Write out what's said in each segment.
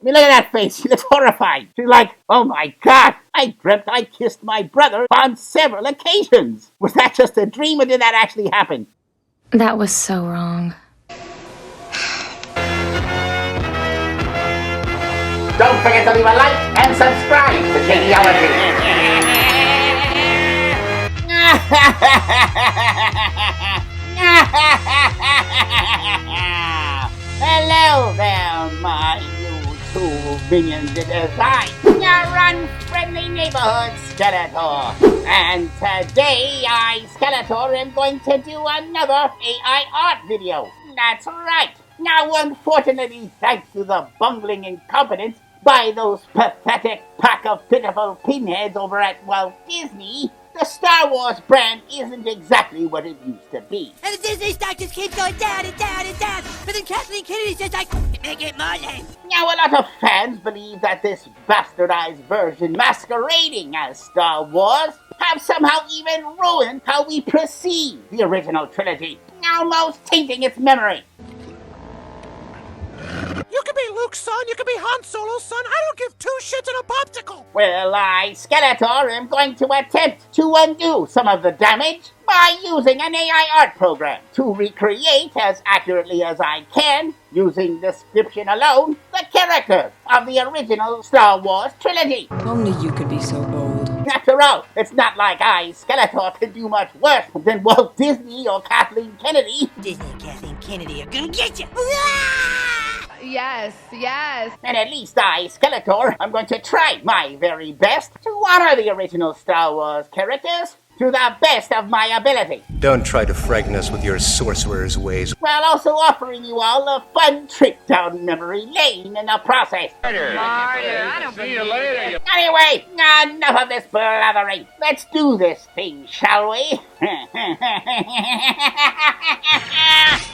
I mean, look at that face. She looks horrified. She's like, oh my God, I dreamt I kissed my brother on several occasions. Was that just a dream or did that actually happen? That was so wrong. Don't forget to leave a like and subscribe to Geniality. Hello there, my YouTube minions. It is I, your unfriendly neighborhood Skeletor. And today I, Skeletor, am going to do another AI art video. That's right. Now, unfortunately, thanks to the bungling incompetence by those pathetic pack of pitiful pinheads over at Walt Disney, the Star Wars brand isn't exactly what it used to be. And the Disney stock just keeps going down and down and down, but then Kathleen Kennedy's just like, make it my name. Now, a lot of fans believe that this bastardized version masquerading as Star Wars have somehow even ruined how we perceive the original trilogy, almost tainting its memory. You could be Luke's son, you could be Han Solo's son, I don't give two shits in a popsicle! Well, I, Skeletor, am going to attempt to undo some of the damage by using an AI art program to recreate as accurately as I can, using description alone, the characters of the original Star Wars Trilogy. Only you could be so bold. After all, it's not like I, Skeletor, can do much worse than Walt Disney or Kathleen Kennedy. Disney and Kathleen Kennedy are gonna get you. Yes, yes. And at least I, Skeletor, I'm going to try my very best to honor the original Star Wars characters to the best of my ability. Don't try to frighten us with your sorcerer's ways. While also offering you all a fun trip down memory lane in the process. Martyr, I don't see you later. Anyway, enough of this blathering. Let's do this thing, shall we?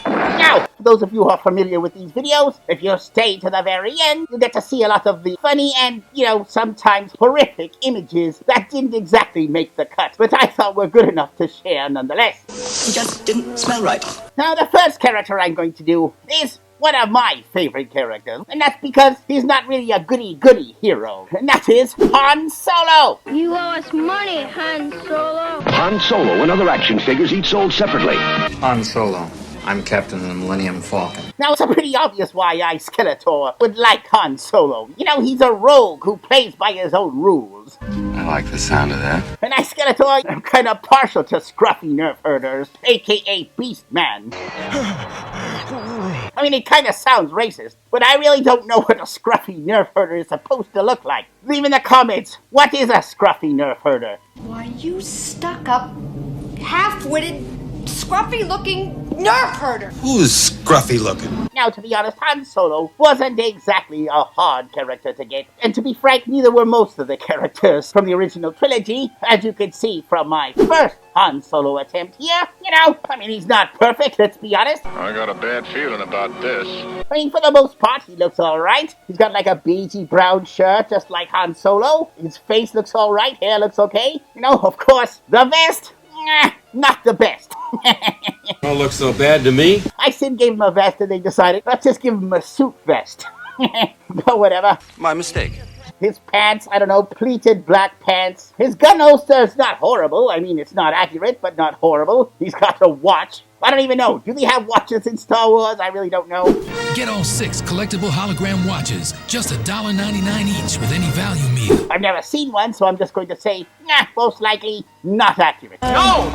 Now, for those of you who are familiar with these videos, if you stay to the very end, you get to see a lot of the funny and, sometimes horrific images that didn't exactly make the cut, but I thought were good enough to share nonetheless. It just didn't smell right. Now, the first character I'm going to do is one of my favorite characters, and that's because he's not really a goody-goody hero, and that is Han Solo! You owe us money, Han Solo. Han Solo and other action figures each sold separately. Han Solo. I'm Captain of the Millennium Falcon. Now, it's pretty obvious why I, Skeletor, would like Han Solo. He's a rogue who plays by his own rules. I like the sound of that. And I, Skeletor, I'm kind of partial to scruffy nerf herders, a.k.a. Beast Man. I mean, it kind of sounds racist, but I really don't know what a scruffy nerf herder is supposed to look like. Leave in the comments, what is a scruffy nerf herder? Why, you stuck-up, half-witted, scruffy-looking nerf herder! Who's scruffy looking? Now, to be honest, Han Solo wasn't exactly a hard character to get. And to be frank, neither were most of the characters from the original trilogy, as you can see from my first Han Solo attempt here. He's not perfect, let's be honest. I got a bad feeling about this. For the most part, he looks alright. He's got like a beigey brown shirt, just like Han Solo. His face looks alright, hair looks okay. Of course, the vest, not the best. Don't look so bad to me. I said gave him a vest and they decided, let's just give him a suit vest. But whatever. My mistake. His pants, I don't know, pleated black pants. His gun holster is not horrible. I mean, it's not accurate, but not horrible. He's got a watch. I don't even know. Do they have watches in Star Wars? I really don't know. Get all 6 collectible hologram watches. Just $1.99 each with any value meal. I've never seen one, so I'm just going to say, most likely not accurate. No!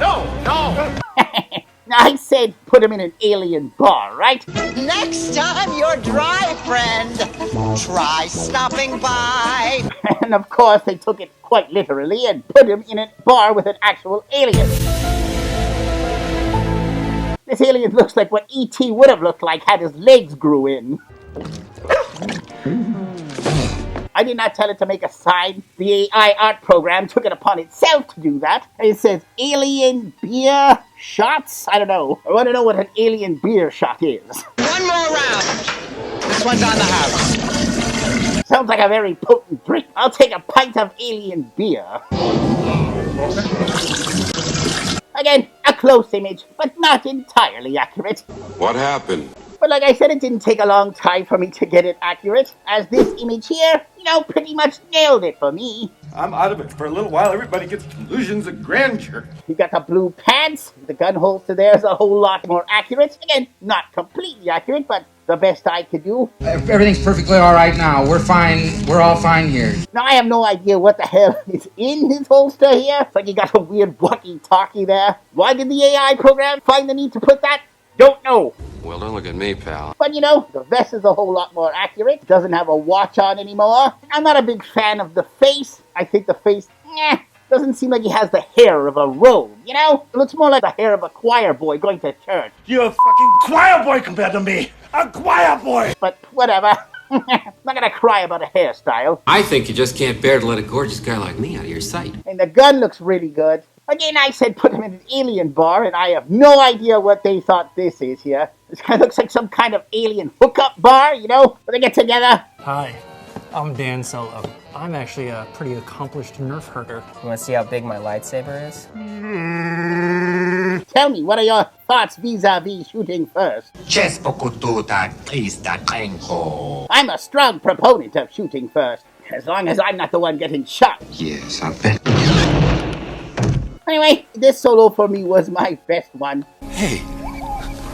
Now, I said put him in an alien bar, right? Next time you're dry, friend, try stopping by. And of course, they took it quite literally and put him in a bar with an actual alien. This alien looks like what E.T. would have looked like had his legs grew in. I did not tell it to make a sign. The AI art program took it upon itself to do that. It says alien beer shots? I don't know. I want to know what an alien beer shot is. One more round. This one's on the house. Sounds like a very potent drink. I'll take a pint of alien beer. Again, a close image, but not entirely accurate. What happened? But like I said, it didn't take a long time for me to get it accurate, as this image here, pretty much nailed it for me. I'm out of it for a little while. Everybody gets delusions of grandeur. You got the blue pants, the gun holster there's a whole lot more accurate. Again, not completely accurate, but the best I could do. Everything's perfectly all right now. We're fine. We're all fine here. Now, I have no idea what the hell is in his holster here. It's like he got a weird walkie-talkie there. Why did the AI program find the need to put that? Don't know. Well, don't look at me, pal. But the vest is a whole lot more accurate. Doesn't have a watch on anymore. I'm not a big fan of the face. I think the face, doesn't seem like he has the hair of a rogue, It looks more like the hair of a choir boy going to church. You're a fucking choir boy compared to me. A choir boy. But whatever. I'm not gonna cry about a hairstyle. I think you just can't bear to let a gorgeous guy like me out of your sight. And the gun looks really good. Again, I said put him in an alien bar, and I have no idea what they thought this is here. This guy looks like some kind of alien hookup bar, where they get together. Hi, I'm Dan Solo. I'm actually a pretty accomplished nerf herder. You want to see how big my lightsaber is? Tell me, what are your thoughts vis-a-vis shooting first? I'm a strong proponent of shooting first, as long as I'm not the one getting shot. Yes, I bet. Anyway, this solo for me was my best one. Hey,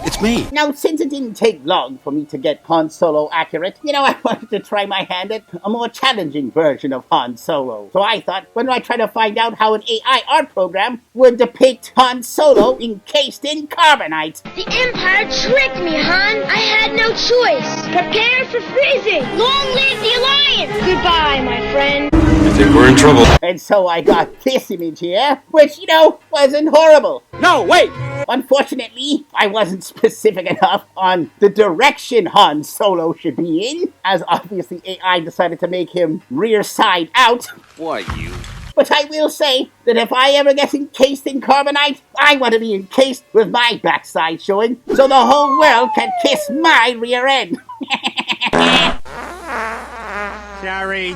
it's me. Now, since it didn't take long for me to get Han Solo accurate, I wanted to try my hand at a more challenging version of Han Solo. So I thought, when I try to find out how an AI art program would depict Han Solo encased in Carbonite. The Empire tricked me, Han. I had no choice. Prepare for freezing. Long live the Alliance. Goodbye, my friend. I think we're in trouble. And so I got this image here, which, wasn't horrible. No, wait! Unfortunately, I wasn't specific enough on the direction Han Solo should be in, as obviously AI decided to make him rear side out. Why, you? But I will say that if I ever get encased in Carbonite, I want to be encased with my backside showing, so the whole world can kiss my rear end. Sorry.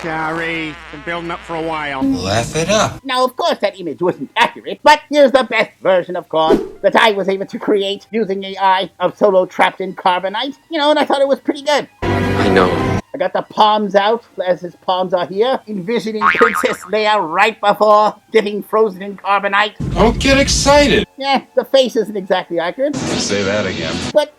Been building up for a while. Laugh it up. Now, of course, that image wasn't accurate, but here's the best version, of course, that I was able to create using AI of Solo trapped in Carbonite. And I thought it was pretty good. I know. I got the palms out, as his palms are here, envisioning Princess Leia right before getting frozen in Carbonite. Don't get excited. Yeah, the face isn't exactly accurate. Say that again. But,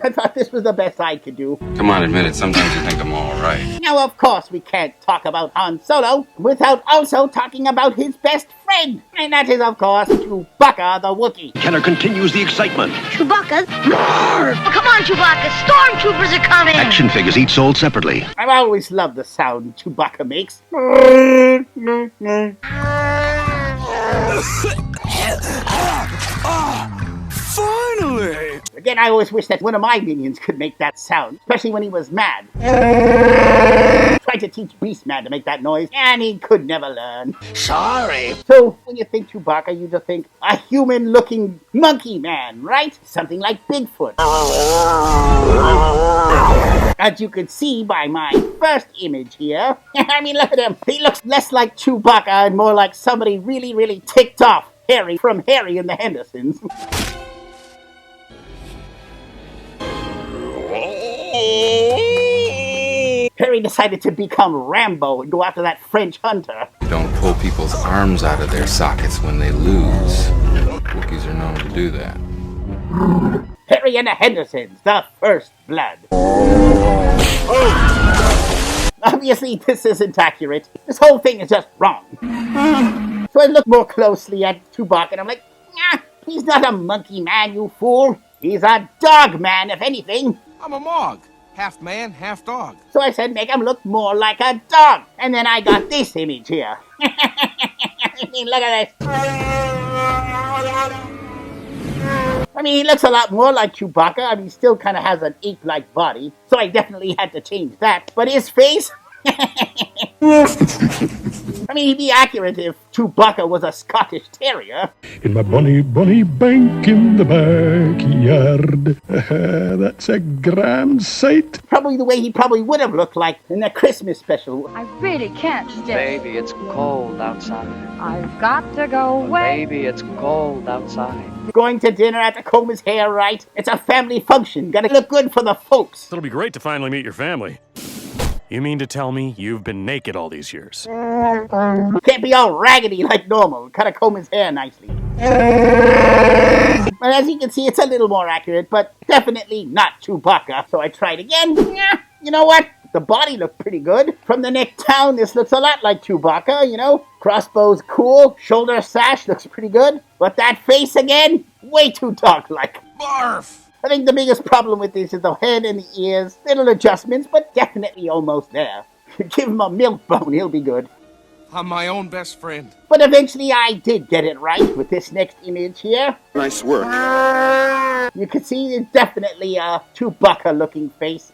I thought this was the best I could do. Come on, admit it. Sometimes you think I'm all right. Now, of course, we can't talk about Han Solo without also talking about his best friend. And that is, of course, Chewbacca the Wookiee. Kenner continues the excitement. Chewbacca? Oh, come on, Chewbacca. Stormtroopers are coming. Action figures each sold separately. I've always loved the sound Chewbacca makes. Finally! Again, I always wish that one of my minions could make that sound, especially when he was mad. Tried to teach Beastman to make that noise, and he could never learn. Sorry. So, when you think Chewbacca, you just think a human-looking monkey man, right? Something like Bigfoot. As you can see by my first image here, I mean, look at him. He looks less like Chewbacca and more like somebody really, really ticked off. Harry from Harry and the Hendersons. Harry decided to become Rambo and go after that French hunter. Don't pull people's arms out of their sockets when they lose. Wookiees are known to do that. Harry and the Hendersons, the First Blood. Obviously, this isn't accurate. This whole thing is just wrong. So I look more closely at Chewbacca and I'm like, he's not a monkey man, you fool. He's a dog man, if anything. I'm a Mog. Half man, half dog. So I said, make him look more like a dog. And then I got this image here. I mean, look at this. I mean, he looks a lot more like Chewbacca. I mean, he still kind of has an ape-like body. So I definitely had to change that. But his face... I mean, he'd be accurate if Chewbacca was a Scottish Terrier. In my bonny bank in the backyard. That's a grand sight. Probably the way he probably would have looked like in the Christmas special. I really can't stay. Baby, it's cold outside. I've got to go away. Baby, it's cold outside. Going to dinner, have to comb his hair right. It's a family function. Gotta look good for the folks. It'll be great to finally meet your family. You mean to tell me you've been naked all these years? Can't be all raggedy like normal. Gotta comb his hair nicely. But as you can see, it's a little more accurate, but definitely not Chewbacca. So I tried again. Yeah, you know what? The body looked pretty good. From the neck down, this looks a lot like Chewbacca, you know? Crossbow's cool. Shoulder sash looks pretty good. But that face again, way too dog-like. Barf! I think the biggest problem with this is the head and the ears. Little adjustments, but definitely almost there. Give him a milk bone, he'll be good. I'm my own best friend. But eventually I did get it right with this next image here. Nice work. You can see it's definitely a Chewbacca-looking face.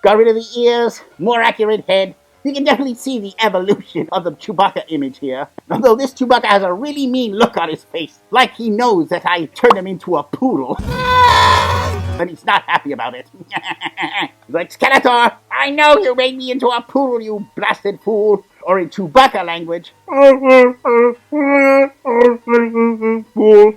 Got rid of the ears, more accurate head. You can definitely see the evolution of the Chewbacca image here. Although this Chewbacca has a really mean look on his face. Like he knows that I turned him into a poodle. But he's not happy about it. He's like, Skeletor, I know you made me into a poodle, you blasted fool. Or in Chewbacca language. Fool.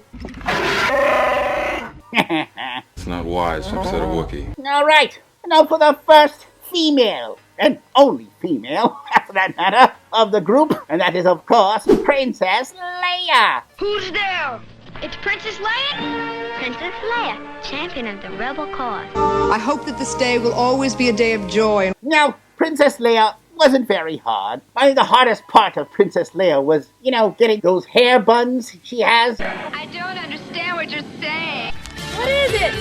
It's not wise to upset a Wookiee. Alright, now for the first female, and only female, for that matter, of the group, and that is, of course, Princess Leia. Who's there? It's Princess Leia. Princess Leia, champion of the rebel cause. I hope that this day will always be a day of joy. Now, Princess Leia wasn't very hard. I think the hardest part of Princess Leia was, you know, getting those hair buns she has. I don't understand what you're saying. What is it?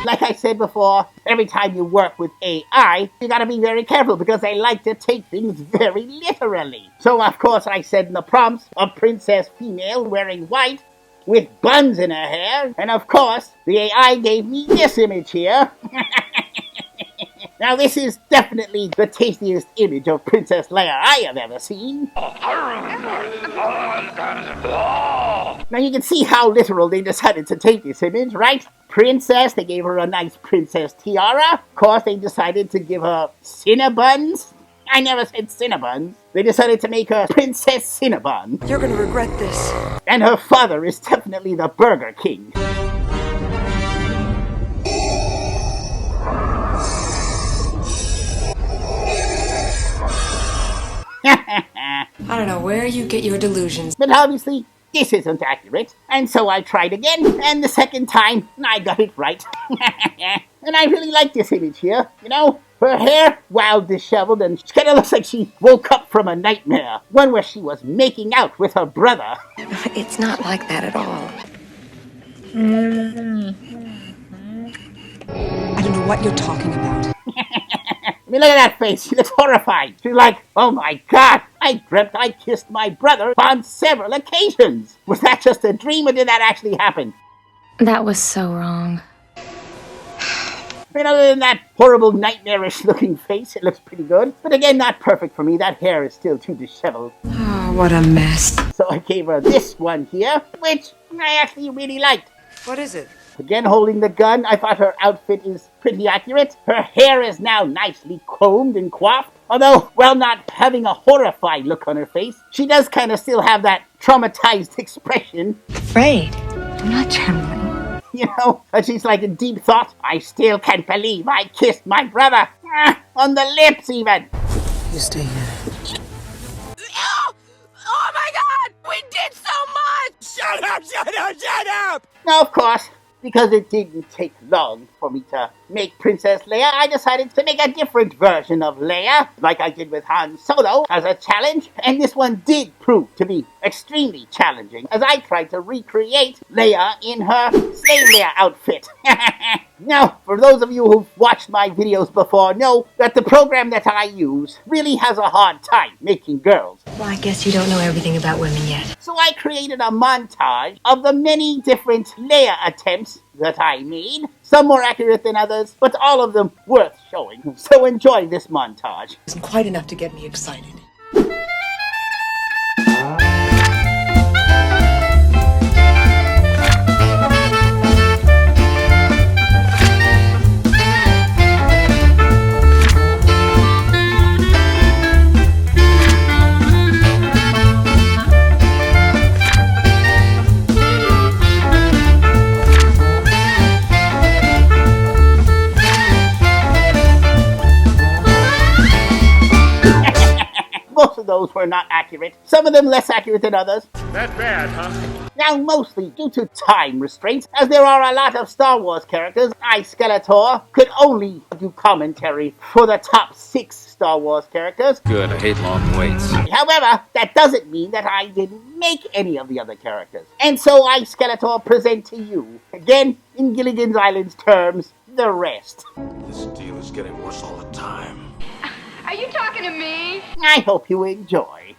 Like I said before, every time you work with AI, you gotta be very careful because they like to take things very literally. So, of course, I said in the prompts, a princess female wearing white with buns in her hair. And, of course, the AI gave me this image here. Now, this is definitely the tastiest image of Princess Leia I have ever seen. Now, you can see how literal they decided to take this image, right? Princess, they gave her a nice princess tiara. Of course, they decided to give her Cinnabuns. I never said Cinnabuns. They decided to make her Princess Cinnabon. You're gonna regret this. And her father is definitely the Burger King. I don't know where you get your delusions. But obviously, this isn't accurate. And so I tried again, and the second time, I got it right. And I really like this image here, you know? Her hair, wild, disheveled, and she kind of looks like she woke up from a nightmare. One where she was making out with her brother. It's not like that at all. I don't know what you're talking about. I mean, look at that face. She looks horrified. She's like, oh my god, I dreamt I kissed my brother on several occasions. Was that just a dream or did that actually happen? That was so wrong. I mean, other than that horrible, nightmarish looking face, it looks pretty good. But again, not perfect for me. That hair is still too disheveled. Oh, what a mess. So I gave her this one here, which I actually really liked. What is it? Again, holding the gun, I thought her outfit is pretty accurate. Her hair is now nicely combed and coiffed. Although, while not having a horrified look on her face, she does kind of still have that traumatized expression. Afraid? I'm not trembling. You know, and she's like in deep thought. I still can't believe I kissed my brother. On the lips, even. You stay here. Oh my god! We did so much! Shut up, shut up, shut up! Now, of course, because it didn't take long for me to make Princess Leia, I decided to make a different version of Leia, like I did with Han Solo, as a challenge, and this one did prove to be extremely challenging, as I tried to recreate Leia in her Slave Leia outfit. Now, for those of you who've watched my videos before know that the program that I use really has a hard time making girls. Well, I guess you don't know everything about women yet. So I created a montage of the many different Leia attempts that I made, some more accurate than others, but all of them worth showing. So enjoy this montage. Isn't quite enough to get me excited. of those were not accurate, some of them less accurate than others. That bad, huh? Now, mostly due to time restraints, as there are a lot of Star Wars characters, I, Skeletor, could only do commentary for the top 6 Star Wars characters. Good, I hate long waits. However, that doesn't mean that I didn't make any of the other characters. And so I, Skeletor, present to you, again, in Gilligan's Island's terms, the rest. This deal is getting worse all the time. Are you talking to me? I hope you enjoy.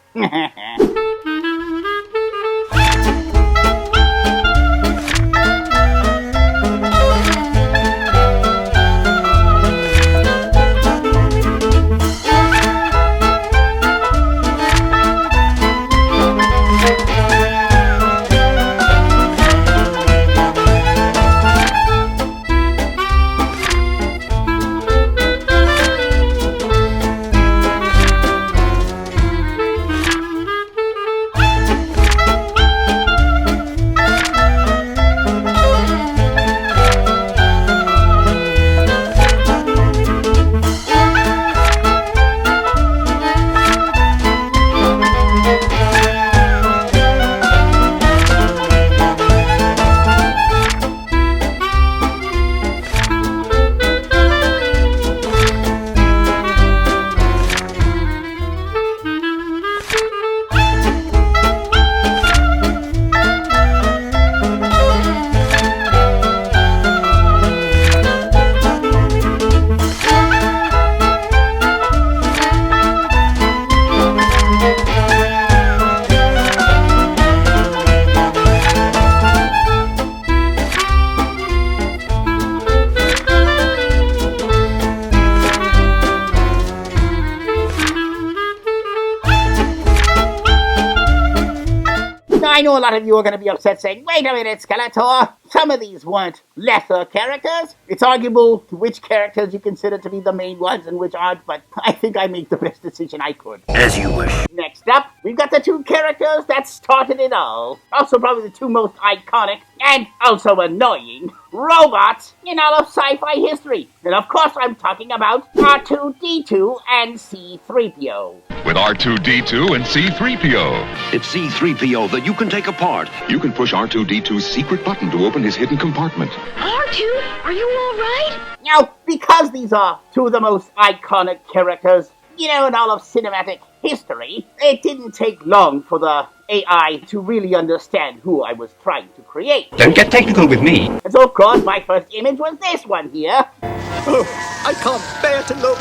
I know a lot of you are going to be upset saying, wait a minute, Skeletor, some of these weren't lesser characters. It's arguable which characters you consider to be the main ones and which aren't, but I think I made the best decision I could. As you wish. Next up, we've got the 2 characters that started it all. Also probably the 2 most iconic and also annoying robots in all of sci-fi history. And of course I'm talking about R2-D2 and C-3PO. With R2-D2 and C-3PO. It's C-3PO that you can take apart. You can push R2-D2's secret button to open his hidden compartment. R2, are you all right? Now, because these are 2 of the most iconic characters, in all of cinematic history, it didn't take long for the AI to really understand who I was trying to create. Don't get technical with me. And so, of course, my first image was this one here. Oh, I can't bear to look.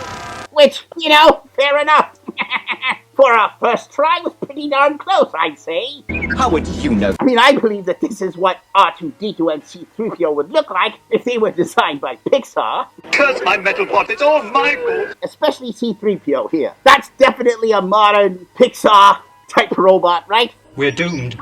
Which, fair enough. For our first try was pretty darn close, I'd say. How would you know? I mean, I believe that this is what R2-D2 and C-3PO would look like if they were designed by Pixar. Curse my metal pot, it's all my fault. Especially C-3PO here. That's definitely a modern Pixar-type robot, right? We're doomed.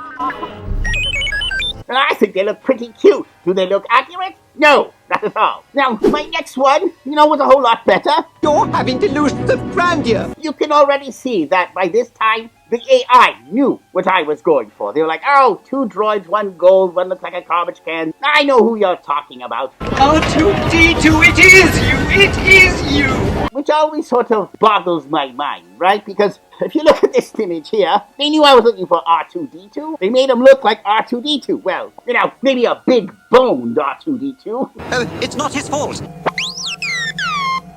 And I think they look pretty cute. Do they look accurate? No, not at all. Now, my next one, was a whole lot better. You're having delusions of grandeur. You can already see that by this time, the AI knew what I was going for. They were like, oh, 2 droids, 1 gold, 1 looks like a garbage can. I know who you're talking about. R2-D2, it is you! It is you! Which always sort of boggles my mind, right? Because if you look at this image here, they knew I was looking for R2-D2. They made him look like R2-D2. Well, maybe a big boned R2-D2. It's not his fault.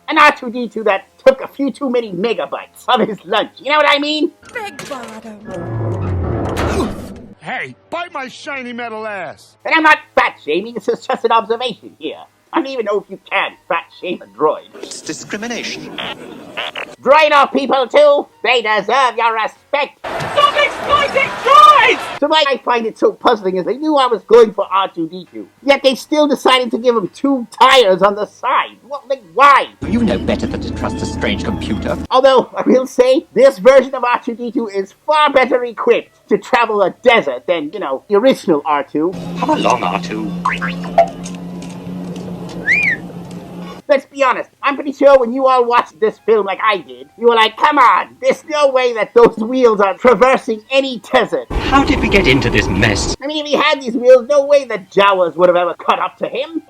An R2-D2 that took a few too many megabytes of his lunch. You know what I mean? Big bottom. Hey, bite my shiny metal ass. And I'm not fat-shaming, this is just an observation here. I don't even know if you can fat-shame a droid. It's discrimination. Droider people, too, they deserve your respect. Stop exploiting droids! So why I find it so puzzling is they knew I was going for R2-D2, yet they still decided to give him 2 tires on the side. Well, why? You know better than to trust a strange computer. Although, I will say, this version of R2-D2 is far better equipped to travel a desert than, the original R2. Have a long R2. Let's be honest, I'm pretty sure when you all watched this film like I did, you were like, come on, there's no way that those wheels are traversing any desert. How did we get into this mess? I mean, if he had these wheels, no way that Jawas would have ever caught up to him.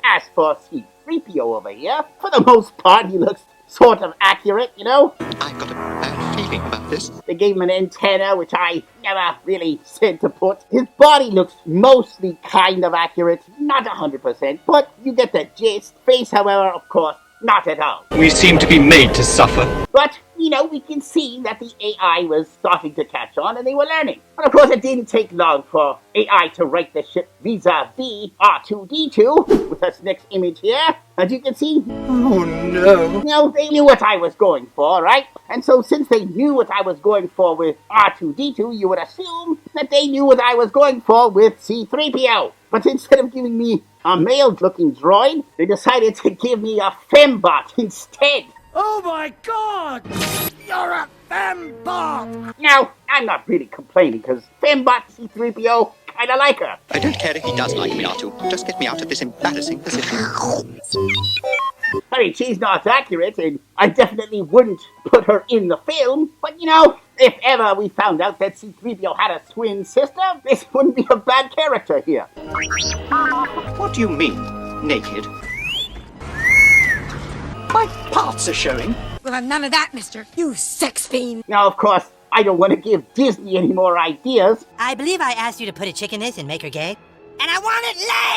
As for C-3PO over here, for the most part, he looks sort of accurate, you know? I've got a bad feeling about this. They gave him an antenna, which I never really said to put. His body looks mostly kind of accurate, not 100%, but you get the gist. Face, however, of course, not at all. We seem to be made to suffer. But, you know, we can see that the AI was starting to catch on and they were learning. And of course, it didn't take long for AI to right the ship vis-a-vis R2-D2 with this next image here. As you can see, oh no. You know, they knew what I was going for, right? And so since they knew what I was going for with R2-D2, you would assume that they knew what I was going for with C-3PO. But instead of giving me a male-looking droid, they decided to give me a fembot instead. Oh my god! You're a fembot! Now, I'm not really complaining, because fembot C-3PO kinda like her. I don't care if he does like me, R2. Just get me out of this embarrassing position. I mean, she's not accurate, and I definitely wouldn't put her in the film, but you know, if ever we found out that C-3PO had a twin sister, this wouldn't be a bad character here. What do you mean, naked? My parts are showing. We'll have none of that, mister. You sex fiend. Now, of course, I don't want to give Disney any more ideas. I believe I asked you to put a chick in this and make her gay. And I want it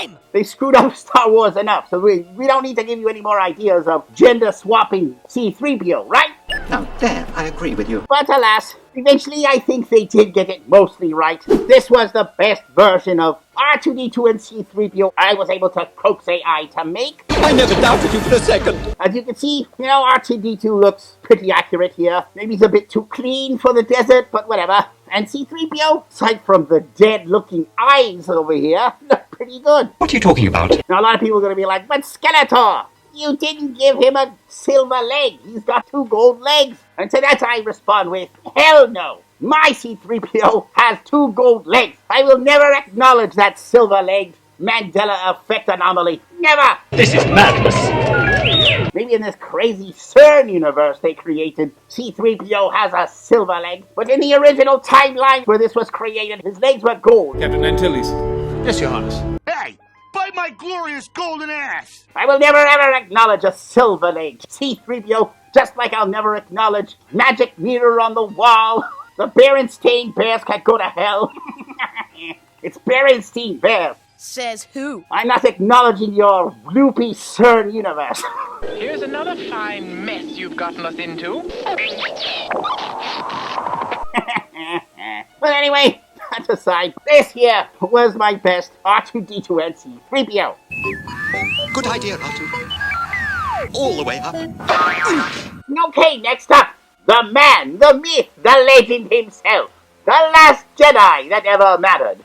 lame! They screwed up Star Wars enough, so we don't need to give you any more ideas of gender-swapping C-3PO, right? Now, there, I agree with you. But alas, eventually I think they did get it mostly right. This was the best version of R2-D2 and C-3PO I was able to coax AI to make. I never doubted you for a second. As you can see, you know, R2-D2 looks pretty accurate here. Maybe it's a bit too clean for the desert, but whatever. And C-3PO, aside from the dead-looking eyes over here, look pretty good. What are you talking about? Now, a lot of people are going to be like, but Skeletor, you didn't give him a silver leg. He's got 2 gold legs. And to that I respond with, hell no. My C-3PO has 2 gold legs. I will never acknowledge that silver-legged Mandela effect anomaly. Never! This is madness. Maybe in this crazy CERN universe they created, C-3PO has a silver leg, but in the original timeline where this was created, his legs were gold. Captain Antilles. Yes, Your Highness. Hey! Bite my glorious golden ass! I will never ever acknowledge a silver-legged C-3PO, just like I'll never acknowledge Magic Mirror on the Wall. The Berenstein Bears can go to hell. It's Berenstein Bears. Says who? I'm not acknowledging your loopy CERN universe. Here's another fine mess you've gotten us into. But anyway, that aside, this here was my best R2-D2 and C-3PO. Good idea, R2. All the way up. Okay, next up, the man, the myth, the legend himself. The last Jedi that ever mattered.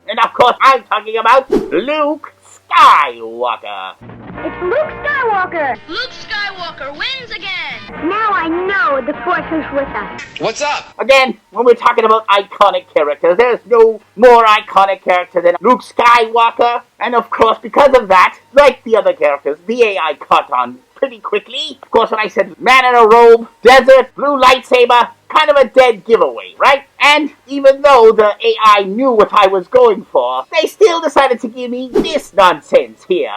And of course, I'm talking about Luke Skywalker. It's Luke Skywalker! Luke Skywalker wins again! Now I know the Force is with us. What's up? Again, when we're talking about iconic characters, there's no more iconic character than Luke Skywalker. And of course, because of that, like the other characters, the AI caught on pretty quickly. Of course, when I said man in a robe, desert, blue lightsaber, kind of a dead giveaway, right? And even though the AI knew what I was going for, they still decided to give me this nonsense here.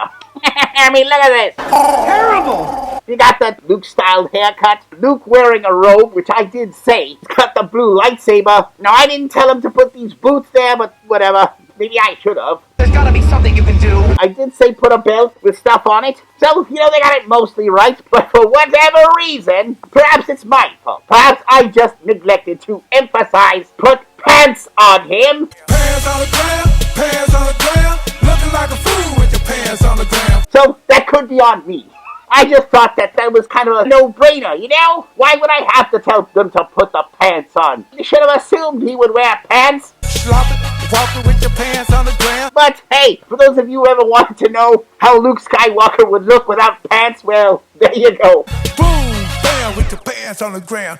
I mean, look at this. Terrible! You got that Luke-styled haircut, Luke wearing a robe, which I did say. He's got the blue lightsaber. Now, I didn't tell him to put these boots there, but whatever. Maybe I should have. There's gotta be something you can do. I did say put a belt with stuff on it. So, you know, they got it mostly right. But for whatever reason, perhaps it's my fault. Perhaps I just neglected to emphasize put pants on him. Pants on the ground, pants on the ground. Looking like a fool with your pants on the ground. So, that could be on me. I just thought that was kind of a no-brainer, you know? Why would I have to tell them to put the pants on? They should have assumed he would wear pants. Slopping, walking with your pants on the ground. But, hey, for those of you who ever wanted to know how Luke Skywalker would look without pants, well, there you go. Boom, bam, with your pants on the ground.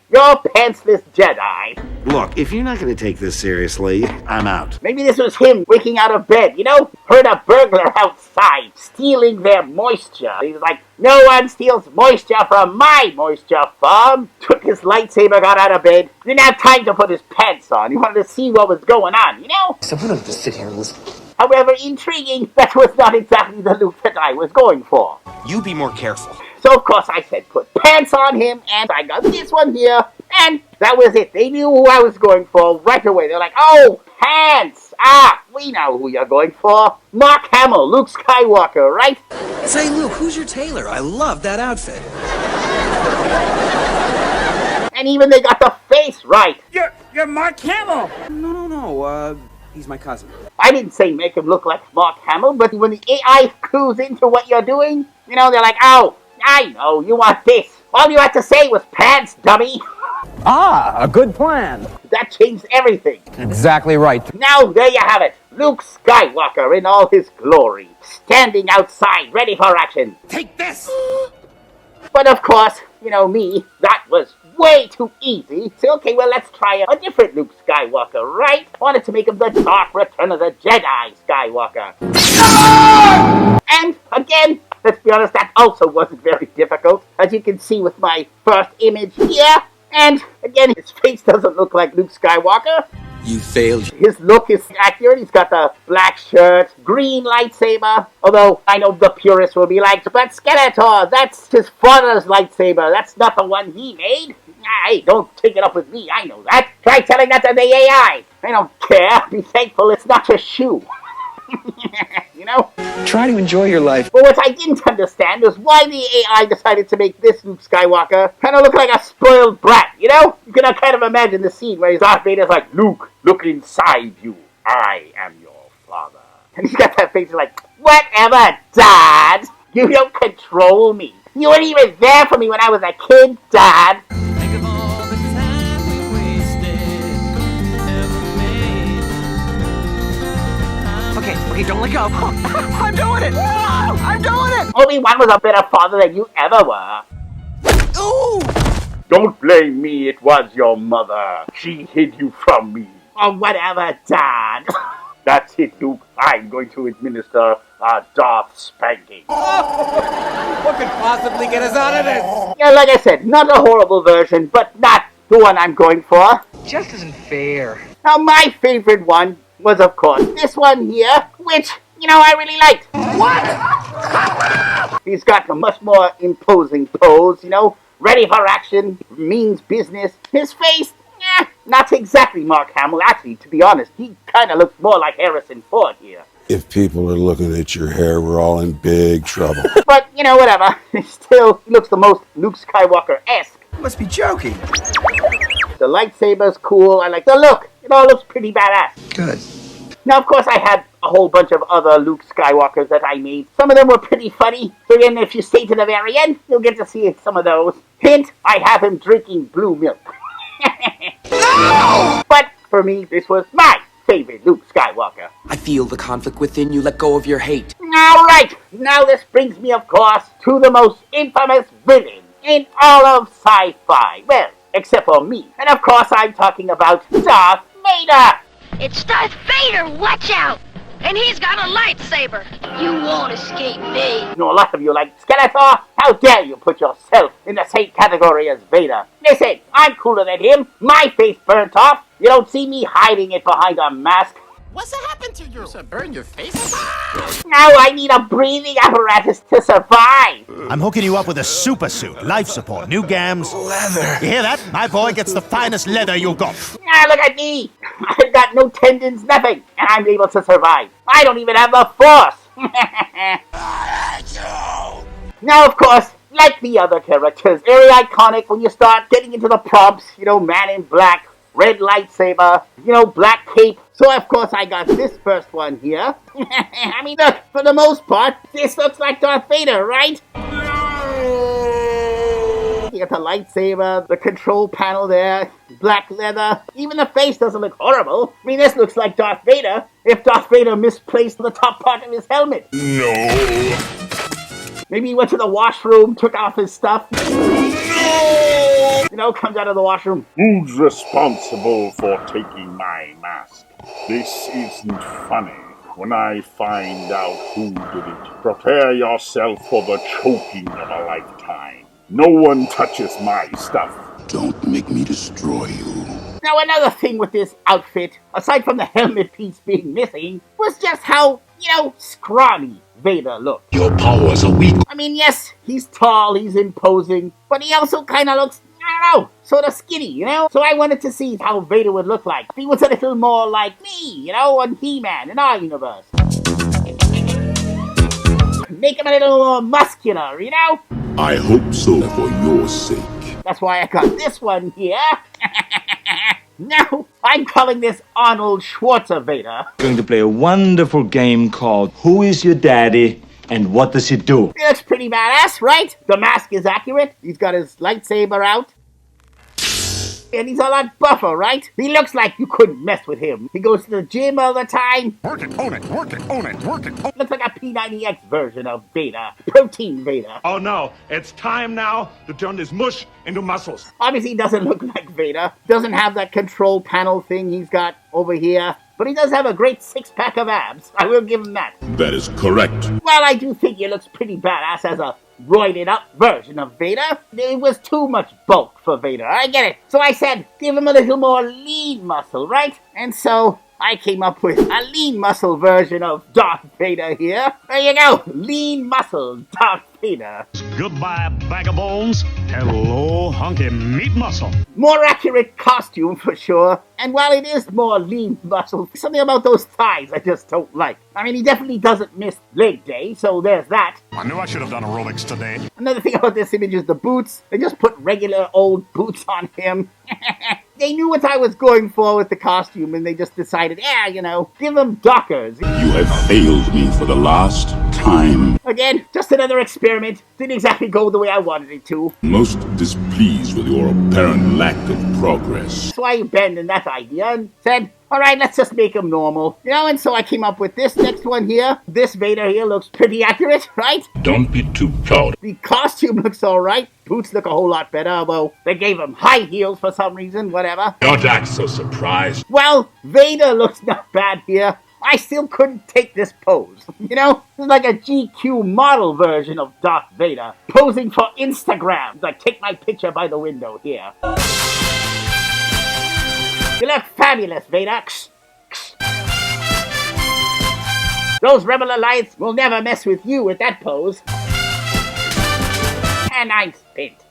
You're pantsless Jedi. Look, if you're not going to take this seriously, I'm out. Maybe this was him waking out of bed, you know? Heard a burglar outside stealing their moisture. He was like, no one steals moisture from my moisture farm. Took his lightsaber, got out of bed. Didn't have time to put his pants on. He wanted to see what was going on, you know? So we don't just sit here and listen. However intriguing, that was not exactly the look that I was going for. You be more careful. So of course I said put pants on him, and I got this one here, and that was it. They knew who I was going for right away. They're like, oh, pants! Ah, we know who you're going for. Mark Hamill, Luke Skywalker, right? Say, Luke, who's your tailor? I love that outfit. And even they got the face right. You're Mark Hamill! No, he's my cousin. I didn't say make him look like Mark Hamill, but when the AI clues into what you're doing, you know, they're like, oh, I know, you want this. All you had to say was pants, dummy. Ah, a good plan. That changed everything. Exactly right. Now, there you have it. Luke Skywalker in all his glory, standing outside, ready for action. Take this! But of course, you know me, that was way too easy. So, okay, well, let's try a different Luke Skywalker, right? Wanted to make him the Dark Return of the Jedi Skywalker. And, again, let's be honest, that also wasn't very difficult, as you can see with my first image here. And, again, his face doesn't look like Luke Skywalker. You failed. His look is accurate. He's got the black shirt, green lightsaber. Although, I know the purists will be like, but Skeletor, that's his father's lightsaber. That's not the one he made. Hey, don't take it up with me. I know that. Try telling that to the AI. I don't care. Be thankful it's not your shoe. You know? Try to enjoy your life. But what I didn't understand was why the AI decided to make this Luke Skywalker kind of look like a spoiled brat, you know? You can kind of imagine the scene where Darth Vader's like, Luke, look inside you. I am your father. And he's got that face like, whatever, Dad. You don't control me. You weren't even there for me when I was a kid, Dad. Okay, don't let go. I'm doing it! I'm doing it! Obi-Wan was a better father than you ever were. Ooh! Don't blame me, it was your mother. She hid you from me. Or whatever, Dad. That's it, Luke. I'm going to administer a Darth spanking. What could possibly get us out of this? Yeah, like I said, not a horrible version, but not the one I'm going for. Just isn't fair. Now, my favorite one was, of course, this one here, which, you know, I really liked. What? He's got a much more imposing pose, you know, ready for action, means business. His face, not exactly Mark Hamill. Actually, to be honest, he kind of looks more like Harrison Ford here. If people are looking at your hair, we're all in big trouble. But, you know, whatever. Still, he looks the most Luke Skywalker-esque. You must be joking. The lightsaber's cool. I like the look. It all looks pretty badass. Good. Now, of course, I had a whole bunch of other Luke Skywalkers that I made. Some of them were pretty funny. So again, if you stay to the very end, you'll get to see some of those. Hint, I have him drinking blue milk. No! But for me, this was my favorite Luke Skywalker. I feel the conflict within you. Let go of your hate. All right. Now this brings me, of course, to the most infamous villain in all of sci-fi. Well, except for me. And of course, I'm talking about Darth Vader. It's Darth Vader, watch out! And he's got a lightsaber. You won't escape me. You know, a lot of you like, Skeletor, how dare you put yourself in the same category as Vader? Listen, I'm cooler than him. My face burnt off. You don't see me hiding it behind a mask. What's happened to you? To burn your face? Now I need a breathing apparatus to survive. I'm hooking you up with a super suit, life support, new gams. Leather. You hear that? My boy gets the finest leather you got. Now look at me. I've got no tendons, nothing, and I'm able to survive. I don't even have the Force. Now, of course, like the other characters, very iconic when you start getting into the prompts, you know, Man in Black, red lightsaber, you know, black cape. So, of course, I got this first one here. I mean, look, for the most part, this looks like Darth Vader, right? You got the lightsaber, the control panel there, black leather. Even the face doesn't look horrible. I mean, this looks like Darth Vader if Darth Vader misplaced the top part of his helmet. No. Maybe he went to the washroom, took off his stuff. No! You know, comes out of the washroom. Who's responsible for taking my mask? This isn't funny. When I find out who did it, prepare yourself for the choking of a lifetime. No one touches my stuff. Don't make me destroy you. Now, another thing with this outfit, aside from the helmet piece being missing, was just how, you know, scrawny Vader look. Your powers are weak. I mean, yes, he's tall, he's imposing, but he also kind of looks, I don't know, sort of skinny, you know? So I wanted to see how Vader would look like if he was a little more like me, you know, on He-Man in our universe. Make him a little more muscular, you know? I hope so for your sake. That's why I got this one here. Now, I'm calling this Arnold Schwarzenegger. Going to play a wonderful game called Who is Your Daddy and What Does He Do? He looks pretty badass, right? The mask is accurate. He's got his lightsaber out. And he's a lot buffer, right? He looks like you couldn't mess with him. He goes to the gym all the time. Work it, own it, work it, own it, work it. Looks like a P90X version of Vader. Protein Vader. Oh no, it's time now to turn this mush into muscles. Obviously he doesn't look like Vader. Doesn't have that control panel thing he's got over here. But he does have a great six-pack of abs. I will give him that. That is correct. Well, I do think he looks pretty badass as a roided-up version of Vader. It was too much bulk for Vader. I get it. So I said, give him a little more lean muscle, right? And so I came up with a lean muscle version of Darth Vader here. There you go. Lean muscle Darth Vader. Goodbye, bag of bones. Hello, hunky meat muscle. More accurate costume for sure. And while it is more lean muscle, something about those thighs I just don't like. I mean, he definitely doesn't miss leg day, so there's that. I knew I should have done aerobics today. Another thing about this image is the boots. They just put regular old boots on him. They knew what I was going for with the costume, and they just decided, you know, give him Dockers. You have failed me for the last time. Again, just another experiment. Didn't exactly go the way I wanted it to. Most displeased with your apparent lack of progress. So I abandoned that idea and said, alright, let's just make him normal. You know, and so I came up with this next one here. This Vader here looks pretty accurate, right? Don't be too proud. The costume looks alright. Boots look a whole lot better, although they gave him high heels for some reason, whatever. Don't act so surprised. Well, Vader looks not bad here. I still couldn't take this pose. You know, it's like a GQ model version of Darth Vader, posing for Instagram. It's like, take my picture by the window here. You look fabulous, Vader. Those Rebel Alliance will never mess with you with that pose. And I'm spent.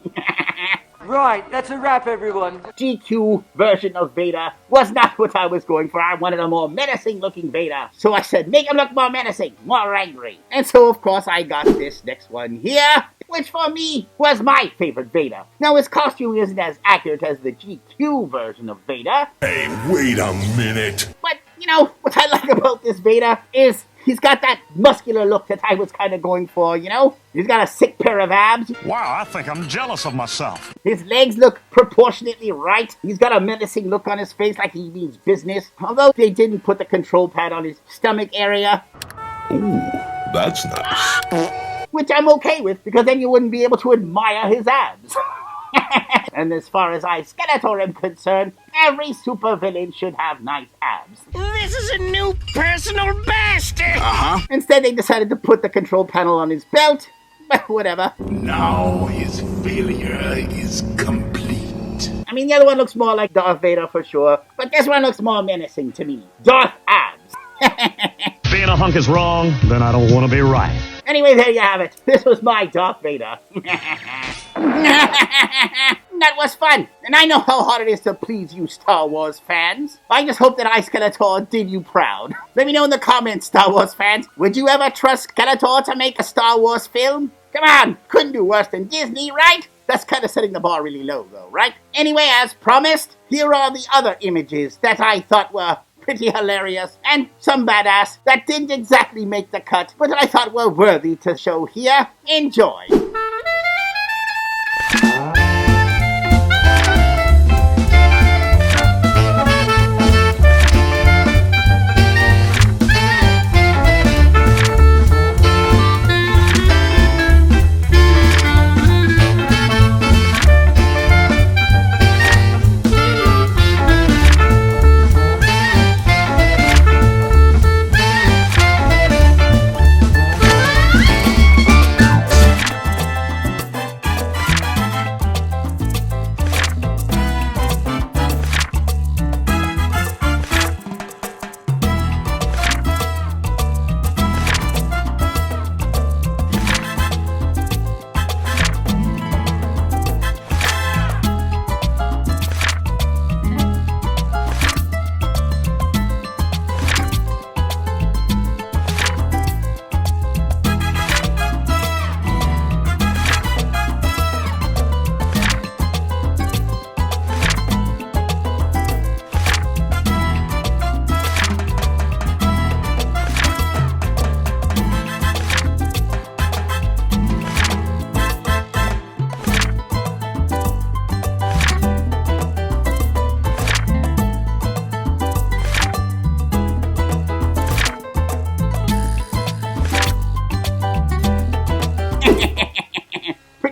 Right, that's a wrap, everyone. GQ version of Vader was not what I was going for. I wanted a more menacing looking Vader. So I said, make him look more menacing, more angry. And so, of course, I got this next one here, which for me was my favorite Vader. Now, his costume isn't as accurate as the GQ version of Vader. Hey, wait a minute. But, you know, what I like about this Vader is he's got that muscular look that I was kind of going for, you know? He's got a sick pair of abs. Wow, I think I'm jealous of myself. His legs look proportionately right. He's got a menacing look on his face like he means business. Although they didn't put the control pad on his stomach area. Ooh, that's nice. Which I'm okay with, because then you wouldn't be able to admire his abs. And as far as I, Skeletor, am concerned, every supervillain should have nice abs. This is a new personal best! Instead, they decided to put the control panel on his belt. But whatever. Now his failure is complete. I mean, the other one looks more like Darth Vader for sure, but this one looks more menacing to me. Darth Abs. Being a hunk is wrong, then I don't want to be right. Anyway, there you have it. This was my Darth Vader. That was fun. And I know how hard it is to please you Star Wars fans. I just hope that I, Skeletor, did you proud. Let me know in the comments, Star Wars fans. Would you ever trust Skeletor to make a Star Wars film? Come on, couldn't do worse than Disney, right? That's kind of setting the bar really low, though, right? Anyway, as promised, here are the other images that I thought were pretty hilarious, and some badass that didn't exactly make the cut, but I thought were worthy to show here. Enjoy!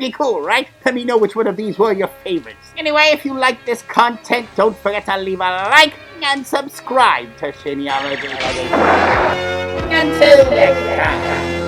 Pretty cool, right? Let me know which one of these were your favorites. Anyway, if you like this content, don't forget to leave a like and subscribe to Shinyology. Until next time.